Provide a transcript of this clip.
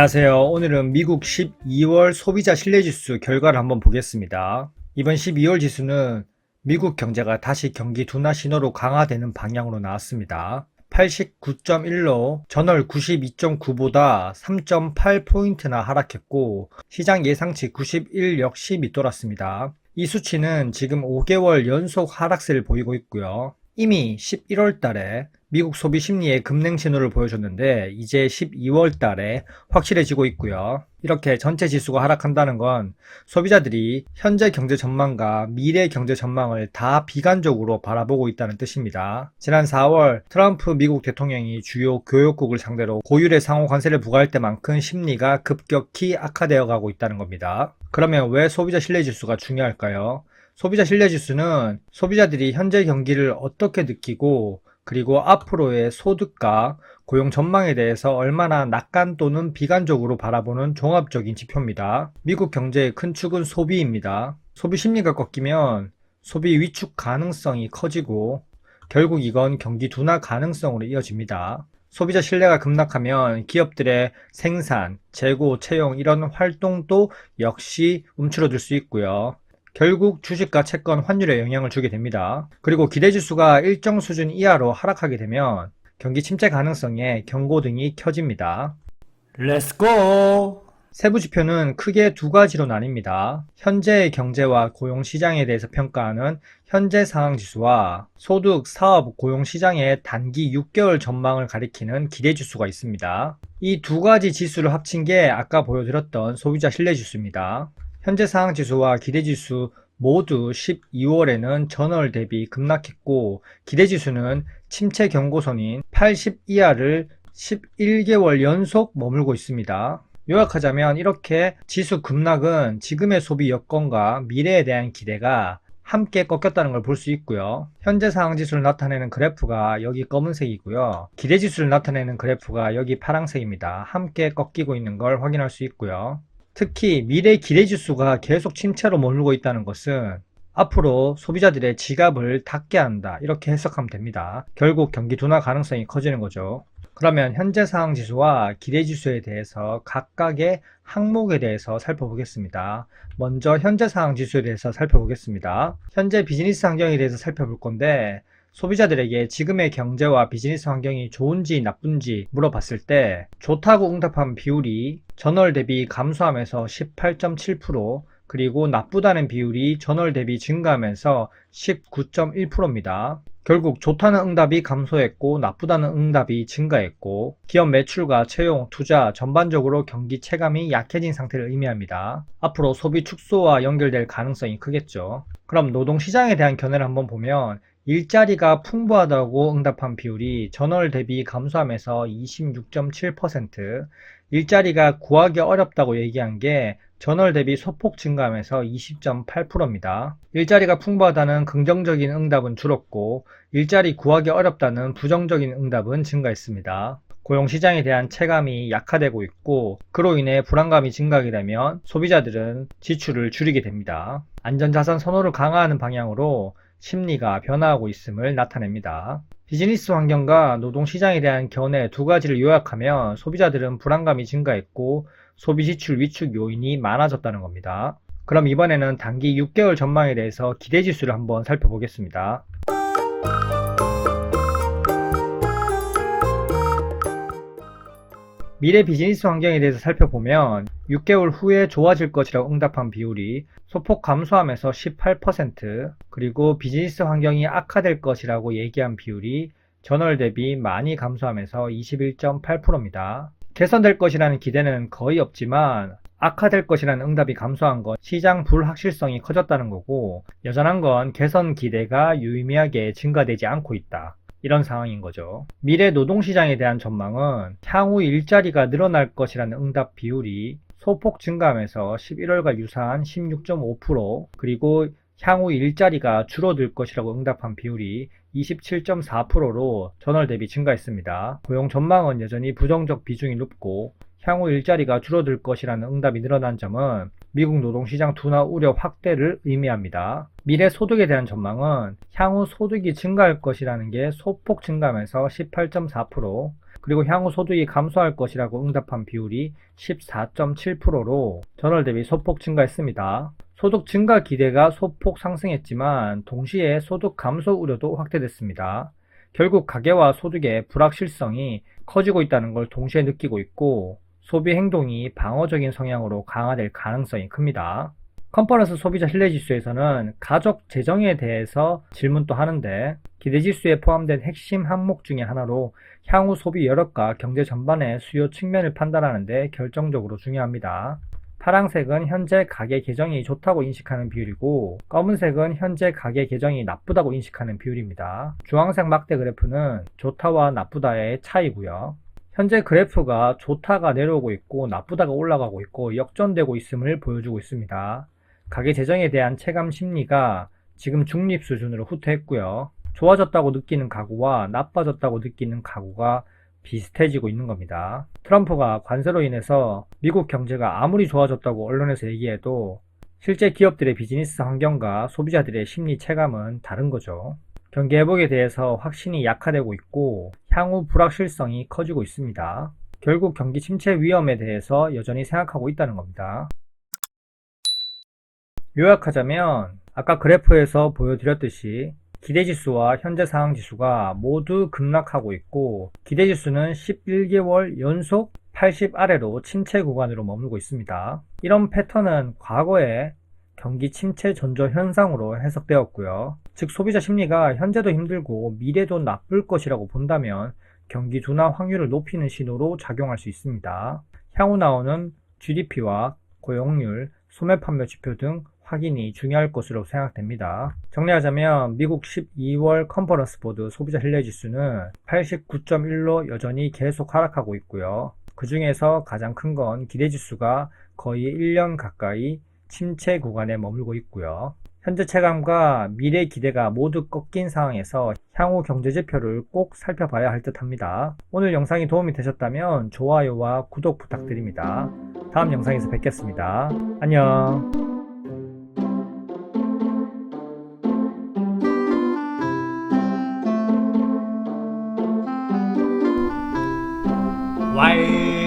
안녕하세요. 오늘은 미국 12월 소비자 신뢰지수 결과를 한번 보겠습니다. 이번 12월 지수는 미국 경제가 다시 경기 둔화 신호로 강화되는 방향으로 나왔습니다. 89.1로 전월 92.9보다 3.8포인트나 하락했고 시장 예상치 91 역시 밑돌았습니다. 이 수치는 지금 5개월 연속 하락세를 보이고 있고요. 이미 11월 달에 미국 소비 심리의 급냉 신호를 보여줬는데 이제 12월 달에 확실해지고 있고요. 이렇게 전체 지수가 하락한다는 건 소비자들이 현재 경제 전망과 미래 경제 전망을 다 비관적으로 바라보고 있다는 뜻입니다. 지난 4월 트럼프 미국 대통령이 주요 교역국을 상대로 고율의 상호 관세를 부과할 때만큼 심리가 급격히 악화되어 가고 있다는 겁니다. 그러면 왜 소비자 신뢰 지수가 중요할까요? 소비자 신뢰 지수는 소비자들이 현재 경기를 어떻게 느끼고 그리고 앞으로의 소득과 고용 전망에 대해서 얼마나 낙관 또는 비관적으로 바라보는 종합적인 지표입니다. 미국 경제의 큰 축은 소비입니다. 소비 심리가 꺾이면 소비 위축 가능성이 커지고 결국 이건 경기 둔화 가능성으로 이어집니다. 소비자 신뢰가 급락하면 기업들의 생산, 재고, 채용 이런 활동도 역시 움츠러들 수 있고요. 결국 주식과 채권, 환율에 영향을 주게 됩니다. 그리고 기대지수가 일정 수준 이하로 하락하게 되면 경기 침체 가능성에 경고등이 켜집니다. 렛츠고! 세부 지표는 크게 두 가지로 나뉩니다. 현재의 경제와 고용시장에 대해서 평가하는 현재 상황지수와 소득, 사업, 고용시장의 단기 6개월 전망을 가리키는 기대지수가 있습니다. 이 두 가지 지수를 합친 게 아까 보여드렸던 소비자 신뢰지수입니다. 현재 상황지수와 기대지수 모두 12월에는 전월 대비 급락했고 기대지수는 침체 경고선인 80 이하를 11개월 연속 머물고 있습니다. 요약하자면 이렇게 지수 급락은 지금의 소비 여건과 미래에 대한 기대가 함께 꺾였다는 걸 볼 수 있고요. 현재 상황지수를 나타내는 그래프가 여기 검은색이고요. 기대지수를 나타내는 그래프가 여기 파란색입니다. 함께 꺾이고 있는 걸 확인할 수 있고요. 특히 미래 기대지수가 계속 침체로 머물고 있다는 것은 앞으로 소비자들의 지갑을 닫게 한다 이렇게 해석하면 됩니다. 결국 경기 둔화 가능성이 커지는 거죠. 그러면 현재 상황 지수와 기대 지수에 대해서 각각의 항목에 대해서 살펴보겠습니다. 먼저 현재 상황 지수에 대해서 살펴보겠습니다. 현재 비즈니스 환경에 대해서 살펴볼 건데 소비자들에게 지금의 경제와 비즈니스 환경이 좋은지 나쁜지 물어봤을 때 좋다고 응답한 비율이 전월 대비 감소하면서 18.7% 그리고 나쁘다는 비율이 전월 대비 증가하면서 19.1%입니다. 결국 좋다는 응답이 감소했고 나쁘다는 응답이 증가했고 기업 매출과 채용, 투자 전반적으로 경기 체감이 약해진 상태를 의미합니다. 앞으로 소비 축소와 연결될 가능성이 크겠죠. 그럼 노동시장에 대한 견해를 한번 보면 일자리가 풍부하다고 응답한 비율이 전월 대비 감소하면서 26.7%, 일자리가 구하기 어렵다고 얘기한 게 전월 대비 소폭 증가하면서 20.8%입니다. 일자리가 풍부하다는 긍정적인 응답은 줄었고 일자리 구하기 어렵다는 부정적인 응답은 증가했습니다. 고용시장에 대한 체감이 약화되고 있고 그로 인해 불안감이 증가하게 되면 소비자들은 지출을 줄이게 됩니다. 안전자산 선호를 강화하는 방향으로 심리가 변화하고 있음을 나타냅니다. 비즈니스 환경과 노동시장에 대한 견해 두 가지를 요약하면 소비자들은 불안감이 증가했고 소비 지출 위축 요인이 많아졌다는 겁니다. 그럼 이번에는 단기 6개월 전망에 대해서 기대지수를 한번 살펴보겠습니다. 미래 비즈니스 환경에 대해서 살펴보면 6개월 후에 좋아질 것이라고 응답한 비율이 소폭 감소하면서 18% 그리고 비즈니스 환경이 악화될 것이라고 얘기한 비율이 전월 대비 많이 감소하면서 21.8%입니다. 개선될 것이라는 기대는 거의 없지만 악화될 것이라는 응답이 감소한 건 시장 불확실성이 커졌다는 거고 여전한 건 개선 기대가 유의미하게 증가되지 않고 있다. 이런 상황인 거죠. 미래 노동시장에 대한 전망은 향후 일자리가 늘어날 것이라는 응답 비율이 소폭 증가하면서 11월과 유사한 16.5% 그리고 향후 일자리가 줄어들 것이라고 응답한 비율이 27.4%로 전월 대비 증가했습니다. 고용 전망은 여전히 부정적 비중이 높고 향후 일자리가 줄어들 것이라는 응답이 늘어난 점은 미국 노동시장 둔화 우려 확대를 의미합니다. 미래 소득에 대한 전망은 향후 소득이 증가할 것이라는 게 소폭 증가하면서 18.4%, 그리고 향후 소득이 감소할 것이라고 응답한 비율이 14.7%로 전월 대비 소폭 증가했습니다. 소득 증가 기대가 소폭 상승했지만 동시에 소득 감소 우려도 확대됐습니다. 결국 가계와 소득의 불확실성이 커지고 있다는 걸 동시에 느끼고 있고 소비 행동이 방어적인 성향으로 강화될 가능성이 큽니다. 컨퍼런스 소비자 신뢰지수에서는 가족 재정에 대해서 질문도 하는데 기대지수에 포함된 핵심 항목 중에 하나로 향후 소비 여력과 경제 전반의 수요 측면을 판단하는 데 결정적으로 중요합니다. 파란색은 현재 가계 개정이 좋다고 인식하는 비율이고 검은색은 현재 가계 개정이 나쁘다고 인식하는 비율입니다. 주황색 막대 그래프는 좋다와 나쁘다의 차이고요. 현재 그래프가 좋다가 내려오고 있고 나쁘다가 올라가고 있고 역전되고 있음을 보여주고 있습니다. 가계 재정에 대한 체감 심리가 지금 중립 수준으로 후퇴했고요. 좋아졌다고 느끼는 가구와 나빠졌다고 느끼는 가구가 비슷해지고 있는 겁니다. 트럼프가 관세로 인해서 미국 경제가 아무리 좋아졌다고 언론에서 얘기해도 실제 기업들의 비즈니스 환경과 소비자들의 심리 체감은 다른 거죠. 경기 회복에 대해서 확신이 약화되고 있고 향후 불확실성이 커지고 있습니다. 결국 경기 침체 위험에 대해서 여전히 생각하고 있다는 겁니다. 요약하자면 아까 그래프에서 보여드렸듯이 기대지수와 현재상황지수가 모두 급락하고 있고 기대지수는 11개월 연속 80 아래로 침체 구간으로 머물고 있습니다. 이런 패턴은 과거의 경기 침체 전조 현상으로 해석되었고요. 즉 소비자 심리가 현재도 힘들고 미래도 나쁠 것이라고 본다면 경기 둔화 확률을 높이는 신호로 작용할 수 있습니다. 향후 나오는 GDP와 고용률, 소매 판매 지표 등 확인이 중요할 것으로 생각됩니다. 정리하자면 미국 12월 컨퍼런스 보드 소비자 신뢰지수는 89.1로 여전히 계속 하락하고 있고요. 그 중에서 가장 큰 건 기대지수가 거의 1년 가까이 침체 구간에 머물고 있고요. 현재 체감과 미래 기대가 모두 꺾인 상황에서 향후 경제지표를 꼭 살펴봐야 할 듯 합니다. 오늘 영상이 도움이 되셨다면 좋아요와 구독 부탁드립니다. 다음 영상에서 뵙겠습니다. 안녕. 와이